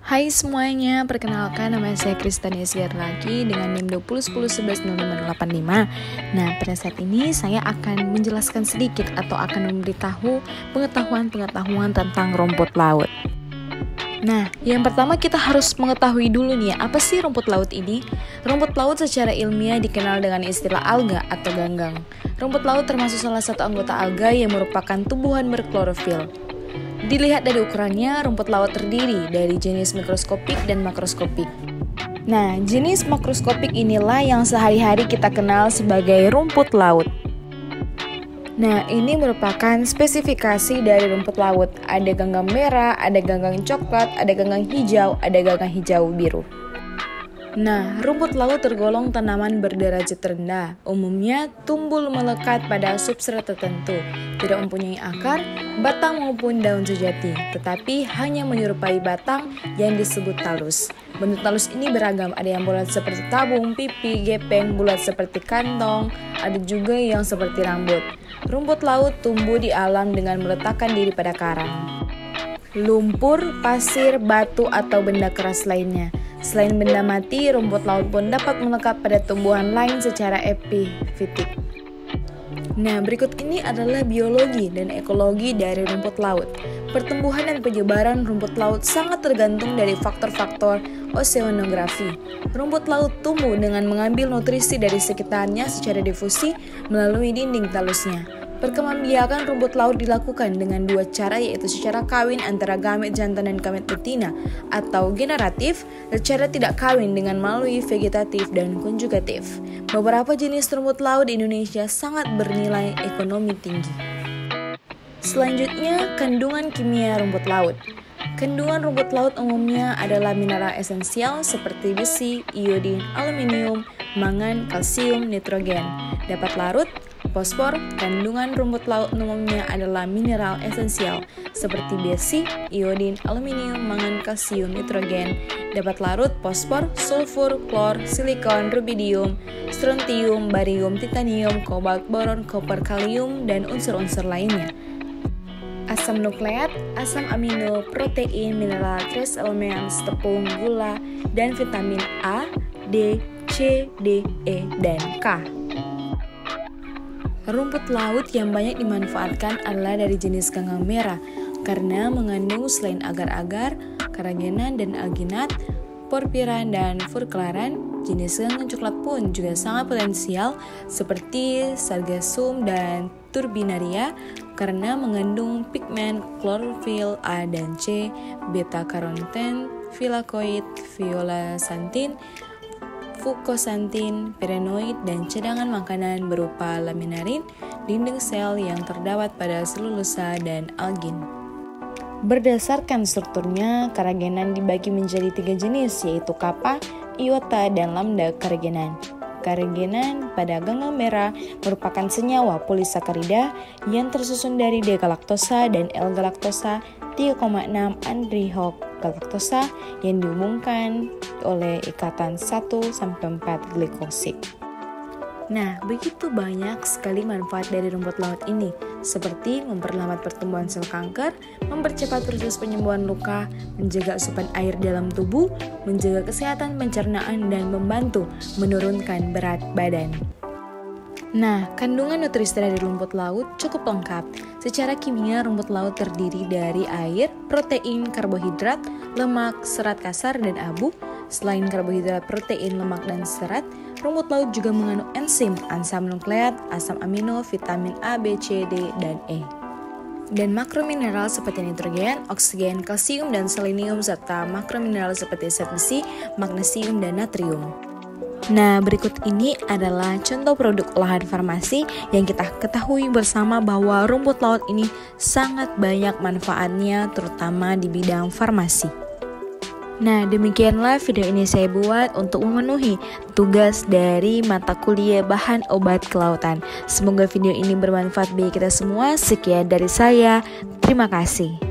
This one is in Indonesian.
Hai semuanya, perkenalkan nama saya Kristania lagi dengan NIM 2010110585. Nah, pada saat ini saya akan menjelaskan sedikit atau akan memberitahu pengetahuan tentang rumput laut. Nah, yang pertama kita harus mengetahui dulu nih, apa sih rumput laut ini? Rumput laut secara ilmiah dikenal dengan istilah alga atau ganggang. Rumput laut termasuk salah satu anggota alga yang merupakan tumbuhan berklorofil. Dilihat dari ukurannya, rumput laut terdiri dari jenis mikroskopik dan makroskopik. Nah, jenis makroskopik inilah yang sehari-hari kita kenal sebagai rumput laut. Nah, ini merupakan spesifikasi dari rumput laut. Ada ganggang merah, ada ganggang coklat, ada ganggang hijau, ada ganggang hijau biru. Nah, rumput laut tergolong tanaman berderajat rendah. Umumnya tumbuh melekat pada substrat tertentu, tidak mempunyai akar, batang maupun daun sejati, tetapi hanya menyerupai batang yang disebut talus. Bentuk talus ini beragam, ada yang bulat seperti tabung, pipi, gepeng, bulat seperti kantong, ada juga yang seperti rambut. Rumput laut tumbuh di alam dengan meletakkan diri pada karang, lumpur, pasir, batu, atau benda keras lainnya. Selain benda mati, rumput laut pun dapat melekat pada tumbuhan lain secara epifitik. Nah, berikut ini adalah biologi dan ekologi dari rumput laut. Pertumbuhan dan penyebaran rumput laut sangat tergantung dari faktor-faktor oseanografi. Rumput laut tumbuh dengan mengambil nutrisi dari sekitarnya secara difusi melalui dinding talusnya. Perkembangbiakan rumput laut dilakukan dengan dua cara, yaitu secara kawin antara gamet jantan dan gamet betina atau generatif, dan cara tidak kawin dengan melalui vegetatif dan konjugatif. Beberapa jenis rumput laut di Indonesia sangat bernilai ekonomi tinggi. Selanjutnya, kandungan kimia rumput laut. Kandungan rumput laut umumnya adalah mineral esensial seperti besi, iodin, aluminium, mangan, kalsium, nitrogen. Dapat larut, fosfor. Kandungan rumput laut umumnya adalah mineral esensial seperti besi, iodin, aluminium, mangan, kalsium, nitrogen. Dapat larut fosfor, sulfur, klor, silikon, rubidium, strontium, barium, titanium, kobalt, boron, koper, kalium, dan unsur-unsur lainnya. Asam nukleat, asam amino, protein, mineral, trace elements, tepung, gula, dan vitamin A, D, C, D, E, dan K. Rumput laut yang banyak dimanfaatkan adalah dari jenis ganggang merah karena mengandung selain agar-agar, karagenan dan alginat, porfiran dan furklaran. Jenis ganggang coklat pun juga sangat potensial seperti sargassum dan turbinaria karena mengandung pigmen klorofil A dan C, beta-karoten, filakoid, viola-santin, fukosantin, pirenoid, dan cadangan makanan berupa laminarin, dinding sel yang terdapat pada selulosa dan algin. Berdasarkan strukturnya, karagenan dibagi menjadi 3 jenis, yaitu kappa, iota, dan lambda karagenan. Karagenan pada ganggang merah merupakan senyawa polisakarida yang tersusun dari D-galaktosa dan L-galaktosa 3,6 androgalaktosa yang dihubungkan oleh ikatan 1-4 glikosid. Nah, begitu banyak sekali manfaat dari rumput laut ini, seperti memperlambat pertumbuhan sel kanker, mempercepat proses penyembuhan luka, menjaga asupan air dalam tubuh, menjaga kesehatan pencernaan, dan membantu menurunkan berat badan. Nah, kandungan nutrisi dari rumput laut cukup lengkap. Secara kimia, rumput laut terdiri dari air, protein, karbohidrat, lemak, serat kasar, dan abu. Selain karbohidrat, protein, lemak, dan serat, rumput laut juga mengandung enzim, asam nukleat, asam amino, vitamin A, B, C, D, dan E. Dan makromineral seperti nitrogen, oksigen, kalsium, dan selenium, serta makromineral seperti zat besi, magnesium, dan natrium. Nah, berikut ini adalah contoh produk olahan farmasi yang kita ketahui bersama bahwa rumput laut ini sangat banyak manfaatnya, terutama di bidang farmasi. Nah, demikianlah video ini saya buat untuk memenuhi tugas dari mata kuliah bahan obat kelautan. Semoga video ini bermanfaat bagi kita semua. Sekian dari saya. Terima kasih.